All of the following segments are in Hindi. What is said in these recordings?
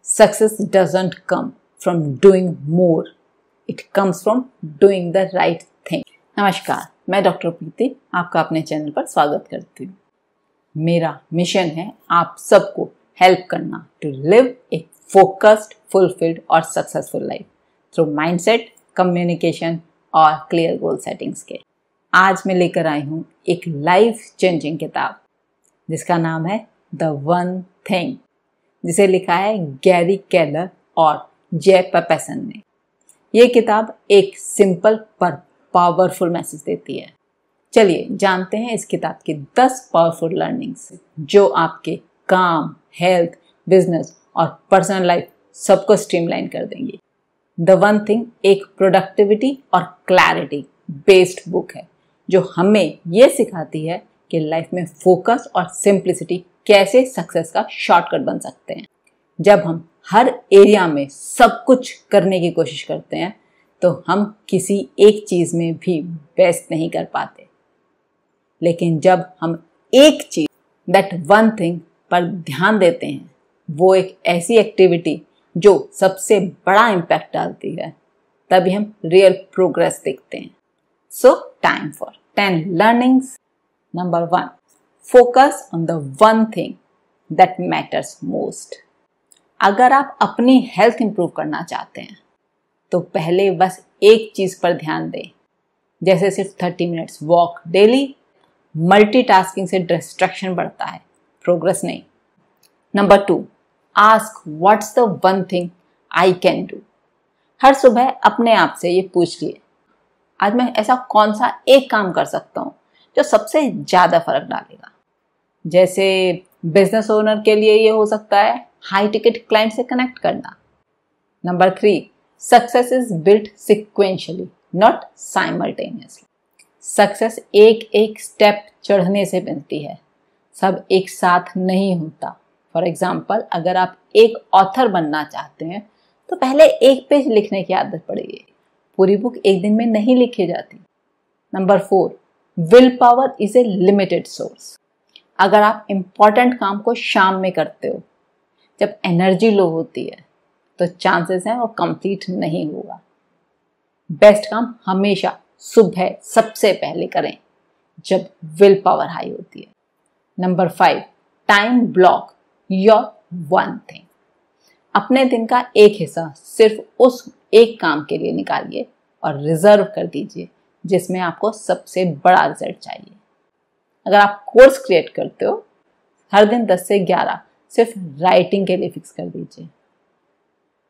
Success doesn't come from doing more. It comes from doing the right thing. नमस्कार, मैं डॉक्टर प्रीति आपका अपने चैनल पर स्वागत करती हूँ। मेरा मिशन है आप सबको हेल्प करना to live a focused, fulfilled और successful life through mindset, communication और क्लियर गोल सेटिंग्स के। आज मैं लेकर आई हूँ एक लाइफ चेंजिंग किताब जिसका नाम है द वन थिंग, जिसे लिखा है गैरी केलर और जय पेपसन ने। ये किताब एक सिंपल पर पावरफुल मैसेज देती है। चलिए जानते हैं इस किताब की 10 पावरफुल लर्निंग्स जो आपके काम, हेल्थ, बिजनेस और पर्सनल लाइफ सबको स्ट्रीमलाइन कर देंगी। द वन थिंग एक प्रोडक्टिविटी और क्लैरिटी बेस्ड बुक है जो हमें ये सिखाती है कि लाइफ में फोकस और सिंप्लिसिटी कैसे सक्सेस का शॉर्टकट बन सकते हैं। जब हम हर एरिया में सब कुछ करने की कोशिश करते हैं तो हम किसी एक चीज़ में भी बेस्ट नहीं कर पाते, लेकिन जब हम एक चीज़, दैट वन थिंग पर ध्यान देते हैं, वो एक ऐसी एक्टिविटी जो सबसे बड़ा इम्पैक्ट डालती है, तभी हम रियल प्रोग्रेस देखते हैं। सो time for 10 learnings. Number 1, focus on the one thing that matters most. अगर आप अपनी हेल्थ इंप्रूव करना चाहते हैं तो पहले बस एक चीज़ पर ध्यान दें, जैसे सिर्फ 30 मिनट्स वॉक डेली। मल्टीटास्किंग से डिस्ट्रैक्शन बढ़ता है, प्रोग्रेस नहीं। Number 2, ask what's the one thing I can do. हर सुबह अपने आप से ये पूछ लिए, आज मैं ऐसा कौन सा एक काम कर सकता हूँ जो सबसे ज़्यादा फर्क डालेगा। जैसे बिजनेस ओनर के लिए ये हो सकता है हाई टिकट क्लाइंट से कनेक्ट करना। Number 3, success is built sequentially not simultaneously. Success एक एक स्टेप चढ़ने से मिलती है, सब एक साथ नहीं होता। फॉर एग्जाम्पल, अगर आप एक ऑथर बनना चाहते हैं तो पहले एक पेज लिखने की आदत पड़ेगी, पूरी बुक एक दिन में नहीं लिखी जाती। Number 4, will power is a limited source. अगर आप इम्पॉर्टेंट काम को शाम में करते हो, जब एनर्जी लो होती है, तो चांसेस हैं वो कंप्लीट नहीं होगा। बेस्ट काम हमेशा सुबह सबसे पहले करें जब विल पावर हाई होती है। Number 5, time block your one thing. अपने दिन का एक हिस्सा सिर्फ उस एक काम के लिए निकालिए और रिजर्व कर दीजिए जिसमें आपको सबसे बड़ा रिजल्ट चाहिए। अगर आप कोर्स क्रिएट करते हो, हर दिन 10 से 11 सिर्फ राइटिंग के लिए फिक्स कर दीजिए।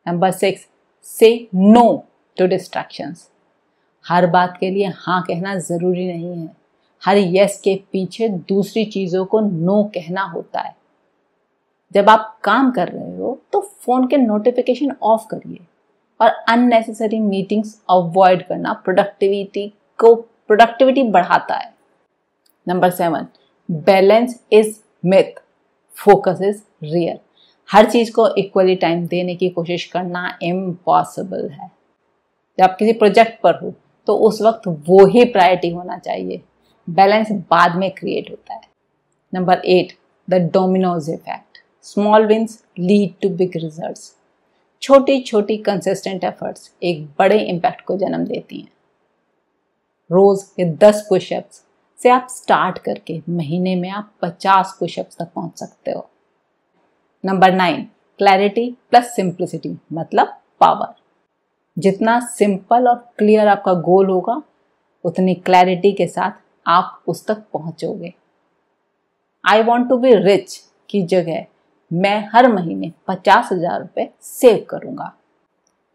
नंबर 6, से नो टू डिस्ट्रैक्शंस। हर बात के लिए हाँ कहना ज़रूरी नहीं है, हर यस के पीछे दूसरी चीज़ों को नो कहना होता है। जब आप काम कर रहे हो तो फ़ोन के नोटिफिकेशन ऑफ करिए और अननेसेसरी मीटिंग्स अवॉइड करना प्रोडक्टिविटी बढ़ाता है। Number 7, balance is myth, focus is real. हर चीज़ को इक्वली टाइम देने की कोशिश करना इम्पॉसिबल है। जब आप किसी प्रोजेक्ट पर हो तो उस वक्त वो ही प्रायोरिटी होना चाहिए, बैलेंस बाद में क्रिएट होता है। Number 8, the dominoes effect, small wins lead to big results. छोटी छोटी कंसिस्टेंट एफर्ट्स एक बड़े इम्पैक्ट को जन्म देती हैं। रोज के 10 पुशअप्स से आप स्टार्ट करके महीने में आप 50 पुशअप्स तक पहुंच सकते हो। नंबर 9, क्लैरिटी प्लस सिंप्लिसिटी मतलब पावर। जितना सिंपल और क्लियर आपका गोल होगा, उतनी क्लैरिटी के साथ आप उस तक पहुंचोगे। I want to be rich की जगह मैं हर महीने 50,000 रुपये सेव करूंगा।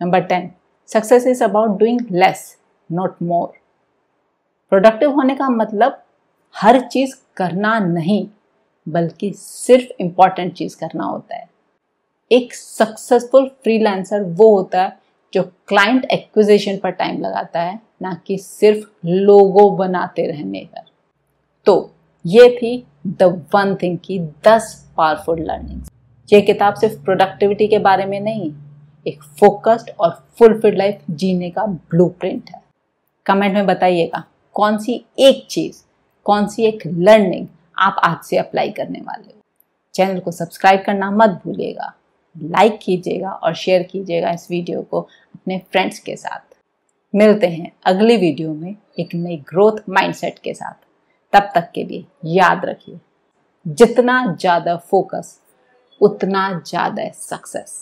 Number 10, success is about doing less not more. Productive होने का मतलब हर चीज़ करना नहीं, बल्कि सिर्फ इम्पॉर्टेंट चीज़ करना होता है। एक सक्सेसफुल फ्रीलांसर वो होता है जो क्लाइंट एक्विजिशन पर टाइम लगाता है, ना कि सिर्फ लोगो बनाते रहने पर। तो ये थी द वन थिंग की 10 पावरफुल लर्निंग्स। ये किताब सिर्फ प्रोडक्टिविटी के बारे में नहीं, एक फोकस्ड और फुलफिल्ड लाइफ जीने का ब्लूप्रिंट है। कमेंट में बताइएगा कौन सी एक चीज़, कौन सी एक लर्निंग आप आज से अप्लाई करने वाले हो। चैनल को सब्सक्राइब करना मत भूलिएगा लाइक कीजिएगा और शेयर कीजिएगा इस वीडियो को अपने फ्रेंड्स के साथ। मिलते हैं अगली वीडियो में एक नई ग्रोथ माइंडसेट के साथ। तब तक के लिए याद रखिए, जितना ज़्यादा फोकस उतना ज़्यादा सक्सेस।